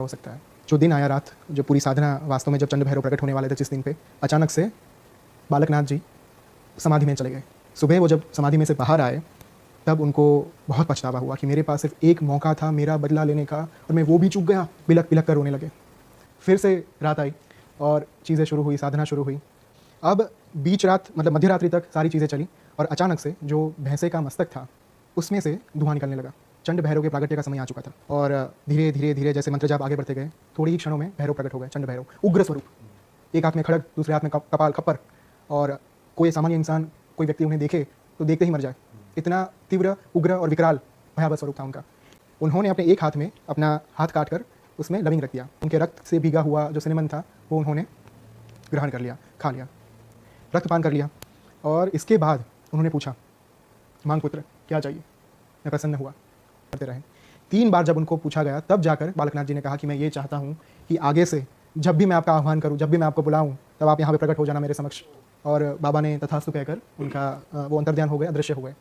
हो सकता है। जो दिन आया रात, जो पूरी साधना वास्तव में जब चंड भैरव प्रकट होने वाले थे जिस दिन पे, अचानक से बालकनाथ जी समाधि में चले गए। सुबह वो जब समाधि में से बाहर आए तब उनको बहुत पछतावा हुआ कि मेरे पास सिर्फ एक मौका था मेरा बदला लेने का और मैं वो भी चूक गया। बिलक बिलक कर रोने लगे। फिर से रात आई और चीज़ें शुरू हुई, साधना शुरू हुई। अब बीच रात मतलब मध्य रात्रि तक सारी चीज़ें चली और अचानक से जो भैंसे का मस्तक था उसमें से धुआं निकलने लगा। चंड भैरव के प्रागट्य का समय आ चुका था और धीरे धीरे धीरे जैसे मंत्र जाप आगे बढ़ते गए, थोड़ी ही क्षणों में भैरव प्रकट हो गए। चंड भैरव उग्र स्वरूप, एक हाथ में खड़ग, दूसरे हाथ में कपाल खप्पर, और कोई सामान्य इंसान, कोई व्यक्ति उन्हें देखे तो देखते ही मर जाए। इतना तीव्र, उग्र और विकराल भयावह स्वरूप था उनका। उन्होंने अपने एक हाथ में अपना हाथ काट कर उसमें लविंग रख दिया। उनके रक्त से भीगा हुआ जो सिनेमन था वो उन्होंने ग्रहण कर लिया, खा लिया, रक्तपान कर लिया। और इसके बाद उन्होंने पूछा, मांग पुत्र क्या चाहिए? मैं प्रसन्न हुआ, करते रहे। 3 बार जब उनको पूछा गया तब जाकर बालकनाथ जी ने कहा कि मैं ये चाहता हूँ कि आगे से जब भी मैं आपका आह्वान करूँ, जब भी मैं आपको बुलाऊँ, तब आप यहाँ पे प्रकट हो जाना मेरे समक्ष। और बाबा ने तथास्तु कहकर उनका वो अंतर्ध्यान हो गए, अदृश्य हो गए।